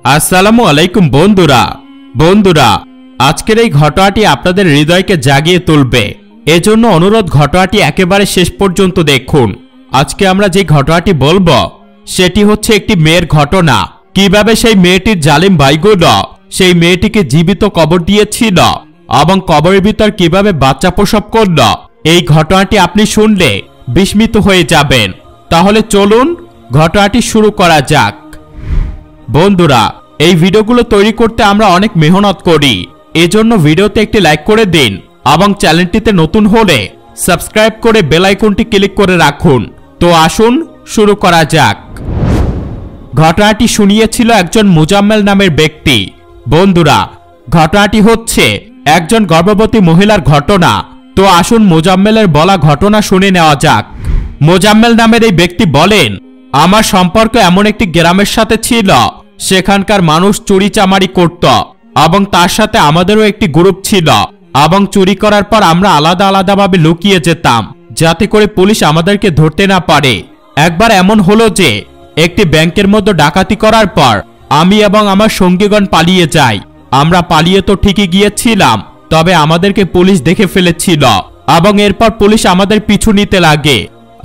আসসালামু আলাইকুম বন্ধুরা আজকের এই ঘটনাটি আপনাদের হৃদয়কে জাগিয়ে তুলবে। এজন্য অনুরোধ ঘটনাটি একেবারে শেষ পর্যন্ত দেখুন। আজকে আমরা যে ঘটনাটি বলবো সেটি হচ্ছে একটি মেয়ের ঘটনা। কিভাবে সেই মেয়েটির জালিম ভাইগুলো সেই মেয়েটিকে জীবিত কবর দিয়েছিল এবং কবরের ভিতর কিভাবে বাচ্চা প্রসব করল, এই ঘটনাটি আপনি শুনলে বিস্মিত হয়ে যাবেন। তাহলে চলুন ঘটনাটি শুরু করা যাক। বন্ধুরা, এই ভিডিওগুলো তৈরি করতে আমরা অনেক মেহনত করি, এজন্য ভিডিওতে একটি লাইক করে দিন এবং চ্যানেলটিতে নতুন হলে সাবস্ক্রাইব করে বেল আইকনটি ক্লিক করে রাখুন। তো আসুন শুরু করা যাক। ঘটনাটি শুনিয়েছিল একজন মুজাম্মেল নামের ব্যক্তি। বন্ধুরা, ঘটনাটি হচ্ছে একজন গর্ভবতী মহিলার ঘটনা। তো আসুন মুজাম্মেলের বলা ঘটনা শুনে নেওয়া যাক। মুজাম্মেল নামের এই ব্যক্তি বলেন, আমার সম্পর্ক এমন একটি গ্রামের সাথে ছিল, সেখানকার মানুষ চুরি চামারি করত এবং তার সাথে আমাদেরও একটি গ্রুপ ছিল এবং চুরি করার পর আমরা আলাদা আলাদাভাবে লুকিয়ে যেতাম যাতে করে পুলিশ আমাদেরকে ধরতে না পারে। একবার এমন হলো যে একটি ব্যাংকের মধ্যে ডাকাতি করার পর আমি এবং আমার সঙ্গীগণ পালিয়ে যাই। আমরা পালিয়ে তো ঠিকই গিয়েছিলাম, তবে আমাদেরকে পুলিশ দেখে ফেলেছিল এবং এরপর পুলিশ আমাদের পিছু নিতে লাগে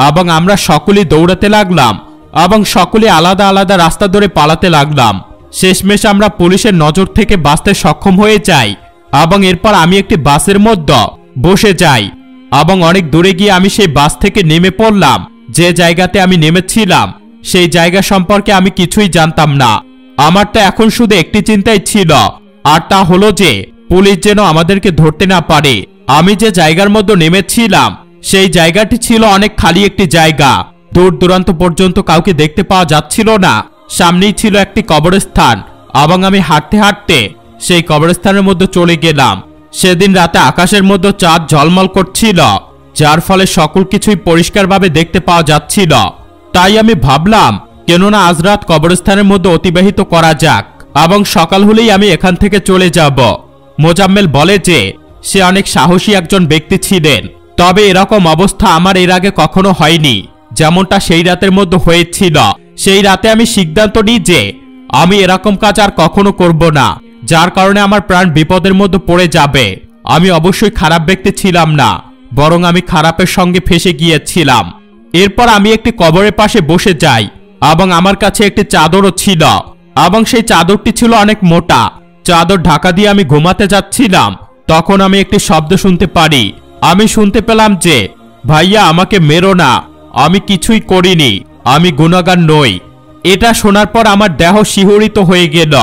এবং আমরা সকলেই দৌড়াতে লাগলাম এবং সকলে আলাদা আলাদা রাস্তা ধরে পালাতে লাগলাম। শেষমেশ আমরা পুলিশের নজর থেকে বাঁচতে সক্ষম হয়ে যাই এবং এরপর আমি একটি বাসের মধ্যে বসে যাই এবং অনেক দূরে গিয়ে আমি সেই বাস থেকে নেমে পড়লাম। যে জায়গাতে আমি নেমেছিলাম সেই জায়গা সম্পর্কে আমি কিছুই জানতাম না। আমার তো এখন শুধু একটি চিন্তাই ছিল, আর তা হলো যে পুলিশ যেন আমাদেরকে ধরতে না পারে। আমি যে জায়গার মধ্যে নেমেছিলাম সেই জায়গাটি ছিল অনেক খালি একটি জায়গা, দূর দূরান্ত পর্যন্ত কাউকে দেখতে পাওয়া যাচ্ছিল না। সামনেই ছিল একটি কবরস্থান এবং আমি হাঁটতে হাঁটতে সেই কবরস্থানের মধ্যে চলে গেলাম। সেদিন রাতে আকাশের মধ্যে চাঁদ ঝলমল করছিল, যার ফলে সকল কিছুই পরিষ্কারভাবে দেখতে পাওয়া যাচ্ছিল। তাই আমি ভাবলাম কেননা আজ রাত কবরস্থানের মধ্যে অতিবাহিত করা যাক এবং সকাল হলেই আমি এখান থেকে চলে যাব। মোজাম্মেল বলে যে সে অনেক সাহসী একজন ব্যক্তি ছিলেন, তবে এরকম অবস্থা আমার এর আগে কখনো হয়নি যেমনটা সেই রাতের মধ্যে হয়েছিল। সেই রাতে আমি সিদ্ধান্ত নিই যে আমি এরকম কাজ আর কখনো করব না, যার কারণে আমার প্রাণ বিপদের মধ্যে পড়ে যাবে। আমি অবশ্যই খারাপ ব্যক্তি ছিলাম না, বরং আমি খারাপের সঙ্গে ফেসে গিয়েছিলাম। এরপর আমি একটি কবরের পাশে বসে যাই এবং আমার কাছে একটি চাদরও ছিল এবং সেই চাদরটি ছিল অনেক মোটা। চাদর ঢাকা দিয়ে আমি ঘুমাতে যাচ্ছিলাম, তখন আমি একটি শব্দ শুনতে পারি। আমি শুনতে পেলাম যে, ভাইয়া আমাকে মেরো না, আমি কিছুই করিনি, আমি গুনাহগার নই। এটা শোনার পর আমার দেহ শিহরিত হয়ে গেল।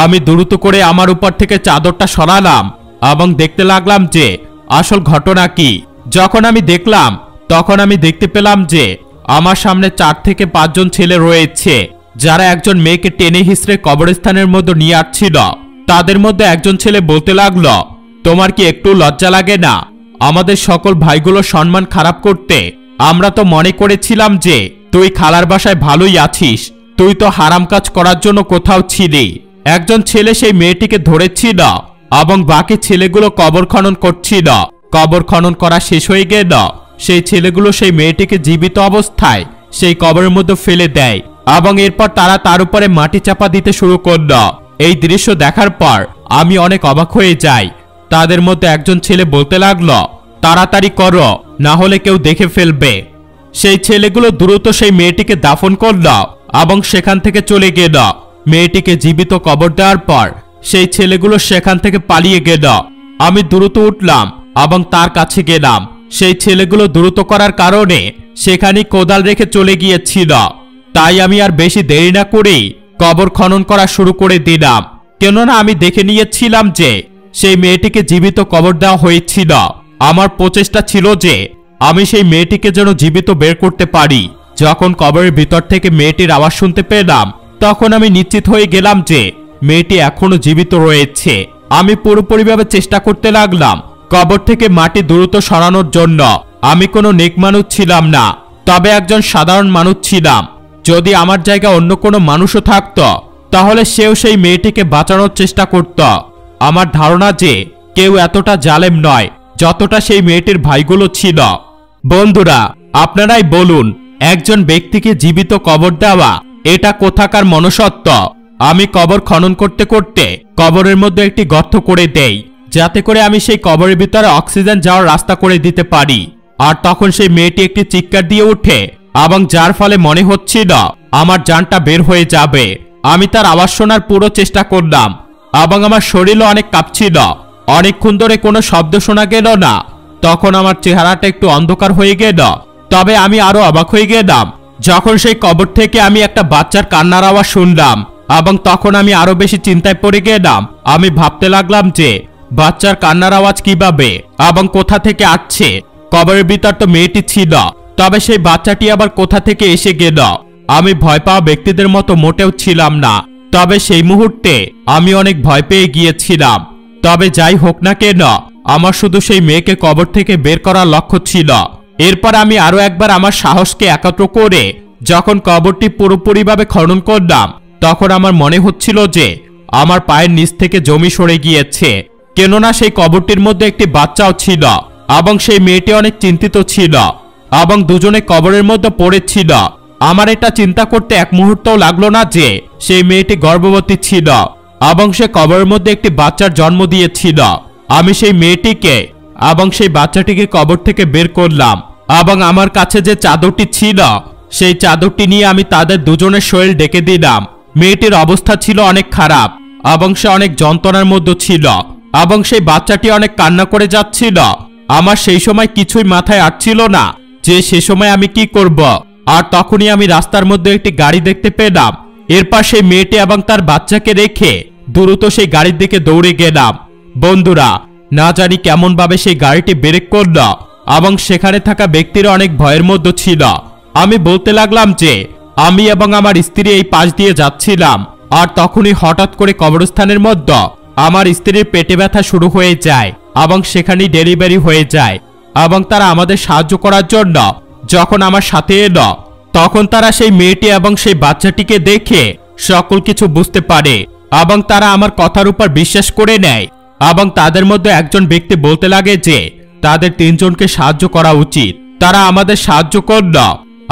আমি দ্রুত করে আমার উপর থেকে চাদরটা সরালাম এবং দেখতে লাগলাম যে আসল ঘটনা কি। যখন আমি দেখলাম তখন আমি দেখতে পেলাম যে আমার সামনে 4 থেকে 5 জন ছেলে রয়েছে, যারা একজন মেয়েকে টেনে হিঁচড়ে কবরস্থানের মধ্যে নিয়ে আসছিল। তাদের মধ্যে একজন ছেলে বলতে লাগলো, তোমার কি একটু লজ্জা লাগে না আমাদের সকল ভাইগুলোর সম্মান খারাপ করতে? আমরা তো মনে করেছিলাম যে তুই খালার বাসায় ভালোই আছিস, তুই তো হারাম কাজ করার জন্য কোথাও ছিলি। একজন ছেলে সেই মেয়েটিকে ধরেছিল এবং বাকি ছেলেগুলো কবর খনন করছিল। কবর খনন করা শেষ হয়ে গেল, সেই ছেলেগুলো সেই মেয়েটিকে জীবিত অবস্থায় সেই কবরের মধ্যে ফেলে দেয় এবং এরপর তারা তার উপরে মাটি চাপা দিতে শুরু করল। এই দৃশ্য দেখার পর আমি অনেক অবাক হয়ে যাই। তাদের মধ্যে একজন ছেলে বলতে লাগলো, তাড়াতাড়ি করো, না হলে কেউ দেখে ফেলবে। সেই ছেলেগুলো দ্রুত সেই মেয়েটিকে দাফন করল এবং সেখান থেকে চলে গেল। মেয়েটিকে জীবিত কবর দেওয়ার পর সেই ছেলেগুলো সেখান থেকে পালিয়ে গেল। আমি দ্রুত উঠলাম এবং তার কাছে গেলাম। সেই ছেলেগুলো দ্রুত করার কারণে সেখানে কোদাল রেখে চলে গিয়েছিল। তাই আমি আর বেশি দেরি না করেই কবর খনন করা শুরু করে দিলাম, কেননা আমি দেখে নিয়েছিলাম যে সেই মেয়েটিকে জীবিত কবর দেওয়া হয়েছিল। আমার প্রচেষ্টা ছিল যে আমি সেই মেয়েটিকে যেন জীবিত বের করতে পারি। যখন কবরের ভিতর থেকে মেয়েটির আওয়াজ শুনতে পেলাম তখন আমি নিশ্চিত হয়ে গেলাম যে মেয়েটি এখনো জীবিত রয়েছে। আমি পুরোপুরিভাবে চেষ্টা করতে লাগলাম কবর থেকে মাটি দ্রুত সরানোর জন্য। আমি কোনো নেক মানুষ ছিলাম না, তবে একজন সাধারণ মানুষ ছিলাম। যদি আমার জায়গায় অন্য কোনো মানুষও থাকতো তাহলে সেও সেই মেয়েটিকে বাঁচানোর চেষ্টা করত। আমার ধারণা যে কেউ এতটা জালেম নয় যতটা সেই মেয়েটির ভাইগুলো ছিল। বন্ধুরা, আপনারাই বলুন, একজন ব্যক্তিকে জীবিত কবর দেওয়া এটা কোথাকার মনুষ্যত্ব? আমি কবর খনন করতে করতে কবরের মধ্যে একটি গর্ত করে দেই, যাতে করে আমি সেই কবরের ভিতরে অক্সিজেন যাওয়ার রাস্তা করে দিতে পারি। আর তখন সেই মেয়েটি একটি চিৎকার দিয়ে ওঠে, এবং যার ফলে মনে হচ্ছিল আমার জানটা বের হয়ে যাবে। আমি তার আওয়াজ শোনার পুরো চেষ্টা করলাম, এবং আমার শরীরও অনেক কাঁপছিল। অনেকক্ষণ ধরে কোনো শব্দ শোনা গেল না। তখন আমার চেহারাটা একটু অন্ধকার হয়ে গেল। তবে আমি আরো অবাক হয়ে গেলাম যখন সেই কবর থেকে আমি একটা বাচ্চার কান্নার আওয়াজ শুনলাম, এবং তখন আমি আরো বেশি চিন্তায় পড়ে গেলাম। আমি ভাবতে লাগলাম যে বাচ্চার কান্নার আওয়াজ কিভাবে এবং কোথা থেকে আসছে। কবরের ভিতর তো মেয়েটি ছিল, তবে সেই বাচ্চাটি আবার কোথা থেকে এসে গেল। আমি ভয় পাওয়া ব্যক্তিদের মতো মোটেও ছিলাম না, তবে সেই মুহূর্তে আমি অনেক ভয় পেয়ে গিয়েছিলাম। তবে যাই হোক না কেন, আমার শুধু সেই মেয়েকে কবর থেকে বের করার লক্ষ্য ছিল। এরপর আমি আরো একবার আমার সাহসকে একত্র করে যখন কবরটি পুরোপুরিভাবে খনন করলাম, তখন আমার মনে হচ্ছিল যে আমার পায়ের নিচ থেকে জমি সরে গিয়েছে। কেননা সেই কবরটির মধ্যে একটি বাচ্চাও ছিল, এবং সেই মেয়েটি অনেক চিন্তিত ছিল, এবং দুজনে কবরের মধ্যে পড়েছিল। আমার এটা চিন্তা করতে এক মুহূর্তও লাগলো না যে সেই মেয়েটি গর্ভবতী ছিল, এবং সে কবরের মধ্যে একটি বাচ্চার জন্ম দিয়েছিল। আমি সেই মেয়েটিকে এবং সেই বাচ্চাটিকে কবর থেকে বের করলাম, এবং আমার কাছে যে চাদরটি ছিল সেই চাদরটি নিয়ে আমি তাদের দুজনের শরীর ঢেকে দিলাম। মেয়েটির অবস্থা ছিল অনেক খারাপ, এবং সে অনেক যন্ত্রণার মধ্যে ছিল, এবং সেই বাচ্চাটি অনেক কান্না করে যাচ্ছিল। আমার সেই সময় কিছুই মাথায় আসছিল না যে সে সময় আমি কি করব। আর তখনই আমি রাস্তার মধ্যে একটি গাড়ি দেখতে পেলাম। এরপর সেই মেয়েটি এবং তার বাচ্চাকে রেখে দ্রুত সেই গাড়ির দিকে দৌড়ে গেলাম। বন্ধুরা, না জানি কেমন ভাবে সেই গাড়িটি ব্রেক করল, এবং সেখানে থাকা ব্যক্তিরা অনেক ভয়ের মধ্যে ছিল। আমি বলতে লাগলাম যে আমি এবং আমার স্ত্রী এই পাশ দিয়ে যাচ্ছিলাম, আর তখনই হঠাৎ করে কবরস্থানের মধ্যে আমার স্ত্রীর পেটে ব্যথা শুরু হয়ে যায়, এবং সেখানেই ডেলিভারি হয়ে যায়। এবং তারা আমাদের সাহায্য করার জন্য যখন আমার সাথে এলো, তখন তারা সেই মেয়েটি এবং সেই বাচ্চাটিকে দেখে সকল কিছু বুঝতে পারে, এবং তারা আমার কথার উপর বিশ্বাস করে নেয়। এবং তাদের মধ্যে একজন ব্যক্তি বলতে লাগে যে তাদের তিনজনকে সাহায্য করা উচিত। তারা আমাদের সাহায্য করল,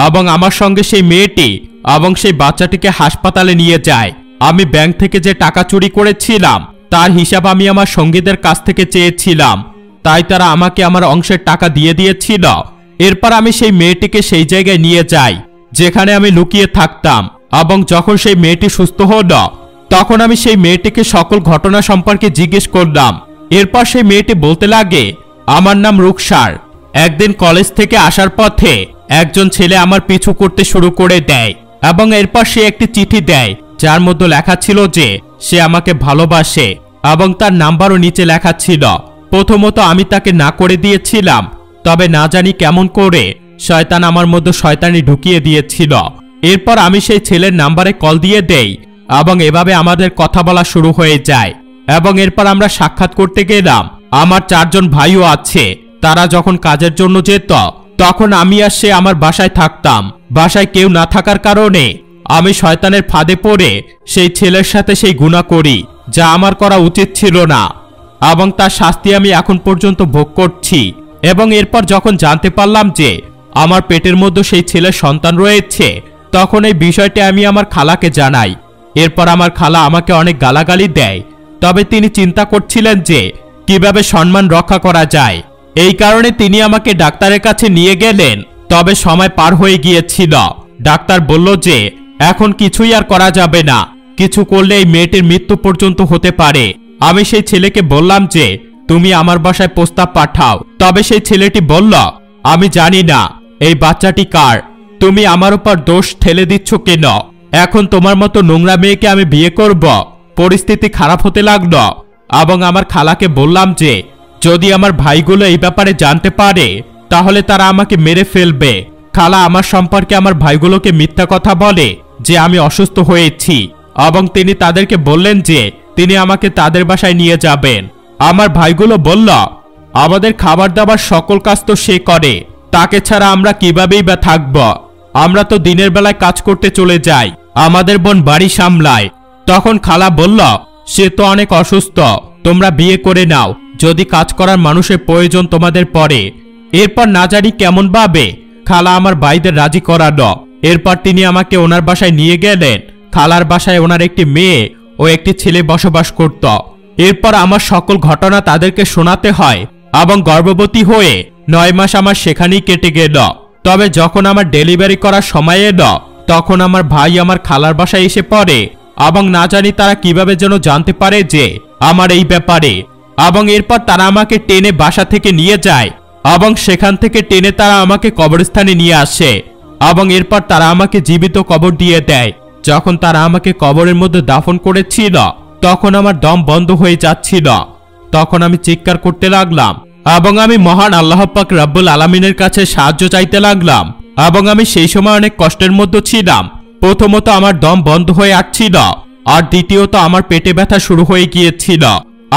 এবং আমার সঙ্গে সেই মেয়েটি এবং সেই বাচ্চাটিকে হাসপাতালে নিয়ে যায়। আমি ব্যাংক থেকে যে টাকা চুরি করেছিলাম তার হিসাব আমি আমার সঙ্গীদের কাছ থেকে চেয়েছিলাম, তাই তারা আমাকে আমার অংশের টাকা দিয়ে দিয়েছিল। এরপর আমি সেই মেয়েটিকে সেই জায়গায় নিয়ে যাই যেখানে আমি লুকিয়ে থাকতাম, এবং যখন সেই মেয়েটি সুস্থ হল, তখন আমি সেই মেয়েটিকে সকল ঘটনা সম্পর্কে জিজ্ঞেস করলাম। এরপর সেই মেয়েটি বলতে লাগে, আমার নাম রুকসার। একদিন কলেজ থেকে আসার পথে একজন ছেলে আমার পিছু করতে শুরু করে দেয়, এবং এরপর সে একটি চিঠি দেয় যার মধ্যে লেখা ছিল যে সে আমাকে ভালোবাসে, এবং তার নাম্বারও নিচে লেখা ছিল। প্রথমত আমি তাকে না করে দিয়েছিলাম, তবে না জানি কেমন করে শয়তান আমার মধ্যে শয়তানি ঢুকিয়ে দিয়েছিল। এরপর আমি সেই ছেলের নাম্বারে কল দিয়ে দেই, এবং এভাবে আমাদের কথা বলা শুরু হয়ে যায়। এবং এরপর আমরা সাক্ষাৎ করতে গেলাম। আমার 4 জন ভাইও আছে। তারা যখন কাজের জন্য যেত, তখন আমি আর সে আমার বাসায় থাকতাম। বাসায় কেউ না থাকার কারণে আমি শয়তানের ফাঁদে পড়ে সেই ছেলের সাথে সেই গুনাহ করি, যা আমার করা উচিত ছিল না, এবং তার শাস্তি আমি এখন পর্যন্ত ভোগ করছি। এবং এরপর যখন জানতে পারলাম যে আমার পেটের মধ্যে সেই ছেলের সন্তান রয়েছে, তখন এই বিষয়টি আমি আমার খালাকে জানাই। এরপর আমার খালা আমাকে অনেক গালাগালি দেয়, তবে তিনি চিন্তা করছিলেন যে কিভাবে সম্মান রক্ষা করা যায়। এই কারণে তিনি আমাকে ডাক্তারের কাছে নিয়ে গেলেন। তবে সময় পার হয়ে গিয়েছিল। ডাক্তার বলল যে এখন কিছুই আর করা যাবে না, কিছু করলে এই মেয়েটির মৃত্যু পর্যন্ত হতে পারে। আমি সেই ছেলেকে বললাম যে তুমি আমার বাসায় প্রস্তাব পাঠাও। তবে সেই ছেলেটি বলল, আমি জানি না এই বাচ্চাটি কার, তুমি আমার উপর দোষ ঠেলে দিচ্ছ কেন? এখন তোমার মতো নোংরা মেয়েকে আমি বিয়ে করব? পরিস্থিতি খারাপ হতে লাগলো, এবং আমার খালাকে বললাম যে যদি আমার ভাইগুলো এই ব্যাপারে জানতে পারে তাহলে তারা আমাকে মেরে ফেলবে। খালা আমার সম্পর্কে আমার ভাইগুলোকে মিথ্যা কথা বলে যে আমি অসুস্থ হয়েছি, এবং তিনি তাদেরকে বললেন যে তিনি আমাকে তাদের বাসায় নিয়ে যাবেন। আমার ভাইগুলো বলল, আমাদের খাবার দাবার সকল কাজ তো সে করে, তাকে ছাড়া আমরা কিভাবেই বা থাকব? আমরা তো দিনের বেলায় কাজ করতে চলে যাই, আমাদের বোন বাড়ি সামলায়। তখন খালা বলল, সে তো অনেক অসুস্থ, তোমরা বিয়ে করে নাও যদি কাজ করার মানুষের প্রয়োজন তোমাদের পড়ে। এরপর না জানি কেমন ভাবে খালা আমার ভাইদের রাজি করালো। এরপর তিনি আমাকে ওনার বাসায় নিয়ে গেলেন, খালার বাসায় ওনার একটি মেয়ে ও একটি ছেলে বসবাস করত। এরপর আমার সকল ঘটনা তাদেরকে শোনাতে হয় এবং গর্ভবতী হয়ে 9 মাস আমার সেখানেই কেটে গেল। তবে যখন আমার ডেলিভারি করার সময় এলো তখন আমার ভাই আমার খালার বাসায় এসে পড়ে এবং না জানি তারা কিভাবে যেন জানতে পারে যে আমার এই ব্যাপারে, এবং এরপর তারা আমাকে টেনে বাসা থেকে নিয়ে যায় এবং সেখান থেকে টেনে তারা আমাকে কবরস্থানে নিয়ে আসে এবং এরপর তারা আমাকে জীবিত কবর দিয়ে দেয়। যখন তারা আমাকে কবরের মধ্যে দাফন করেছিল তখন আমার দম বন্ধ হয়ে যাচ্ছিল। তখন আমি চিৎকার করতে লাগলাম এবং আমি মহান আল্লাহ পাক রব্বুল আলামিনের কাছে সাহায্য চাইতে লাগলাম এবং আমি সেই সময় অনেক কষ্টের মধ্যে ছিলাম। প্রথমত আমার দম বন্ধ হয়ে আসছিল আর দ্বিতীয়ত আমার পেটে ব্যথা শুরু হয়ে গিয়েছিল।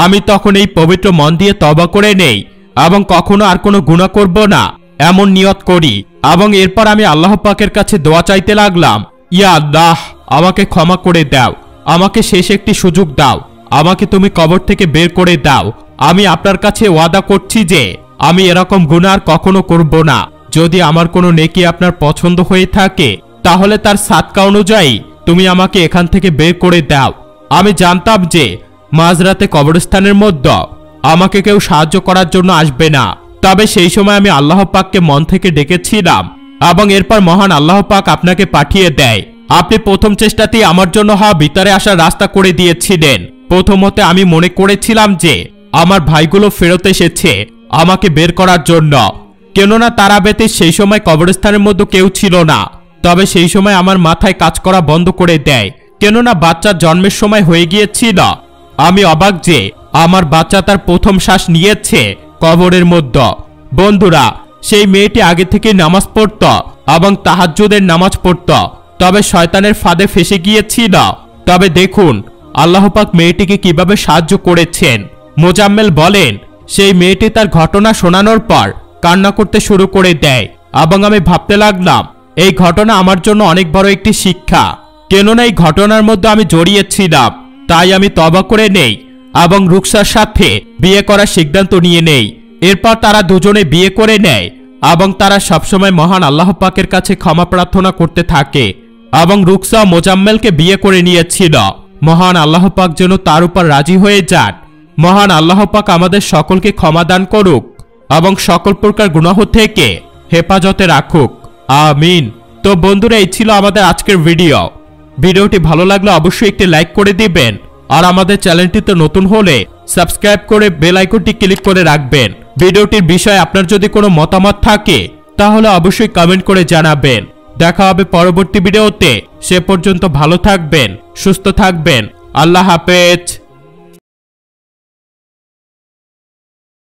আমি তখন এই পবিত্র মন দিয়ে তওবা করে নেই এবং কখনো আর কোনো গুনাহ করব না এমন নিয়ত করি এবং এরপর আমি আল্লাহ পাকের কাছে দোয়া চাইতে লাগলাম, ইয়া আল্লাহ, আমাকে ক্ষমা করে দাও, আমাকে শেষ একটি সুযোগ দাও, আমাকে তুমি কবর থেকে বের করে দাও। আমি আপনার কাছে ওয়াদা করছি যে আমি এরকম গুনাহ আর কখনো করব না। যদি আমার কোনো নেকি আপনার পছন্দ হয়ে থাকে তাহলে তার সাদকা অনুযায়ী তুমি আমাকে এখান থেকে বের করে দাও। আমি জানতাম যে মাঝরাতে কবরস্থানের মধ্যে আমাকে কেউ সাহায্য করার জন্য আসবে না, তবে সেই সময় আমি আল্লাহ পাককে মন থেকে ডেকেছিলাম এবং এরপর মহান আল্লাহ পাক আপনাকে পাঠিয়ে দেয়। আপনি প্রথম চেষ্টাতেই আমার জন্য ভিতরে আসার রাস্তা করে দিয়েছিলেন। প্রথমতে আমি মনে করেছিলাম যে আমার ভাইগুলো ফেরত এসেছে আমাকে বের করার জন্য, কেননা তারা ব্যতীত সেই সময় কবরস্থানের মধ্যে কেউ ছিল না। তবে সেই সময় আমার মাথায় কাজ করা বন্ধ করে দেয়, কেননা বাচ্চার জন্মের সময় হয়ে গিয়েছিল। আমি অবাক যে আমার বাচ্চা তার প্রথম শ্বাস নিয়েছে কবরের মধ্যে। বন্ধুরা, সেই মেয়েটি আগে থেকে নামাজ পড়ত এবং তাহাজ্জুদের নামাজ পড়ত, তবে শয়তানের ফাঁদে ফেসে গিয়েছিল। তবে দেখুন আল্লাহ পাক মেয়েটিকে কিভাবে সাহায্য করেছেন। মোজাম্মেল বলেন, সেই মেয়েটি তার ঘটনা শোনানোর পর কান্না করতে শুরু করে দেয় এবং আমি ভাবতে লাগলাম এই ঘটনা আমার জন্য অনেক বড় একটি শিক্ষা, কেননা এই ঘটনার মধ্যে আমি জড়িয়েছিলাম। তাই আমি তওবা করে নেই এবং রুকসার সাথে বিয়ে করার সিদ্ধান্ত নিয়ে নেই। এরপর তারা দুজনে বিয়ে করে নেয় এবং তারা সবসময় মহান আল্লাহ পাকের কাছে ক্ষমা প্রার্থনা করতে থাকে এবং রুকসা মোজাম্মেলকে বিয়ে করে নিয়েছিল। মহান আল্লাহ পাক যেন তার উপর রাজি হয়ে যান। মহান আল্লাহ পাক আমাদের সকলকে ক্ষমা দান করুক এবং সকল প্রকার গুনাহ থেকে হেফাজতে রাখুক, আমিন। তো বন্ধুরা, এই ছিল আমাদের আজকের ভিডিওটি ভালো লাগলে অবশ্যই একটি লাইক করে দিবেন আর আমাদের চ্যানেলটিতে নতুন হলে সাবস্ক্রাইব করে বেল আইকনটি ক্লিক করে রাখবেন। ভিডিওটির বিষয়ে আপনার যদি কোনো মতামত থাকে তাহলে অবশ্যই কমেন্ট করে জানাবেন। দেখা হবে পরবর্তী ভিডিওতে। সে পর্যন্ত ভালো থাকবেন, সুস্থ থাকবেন। আল্লাহ হাফেজ।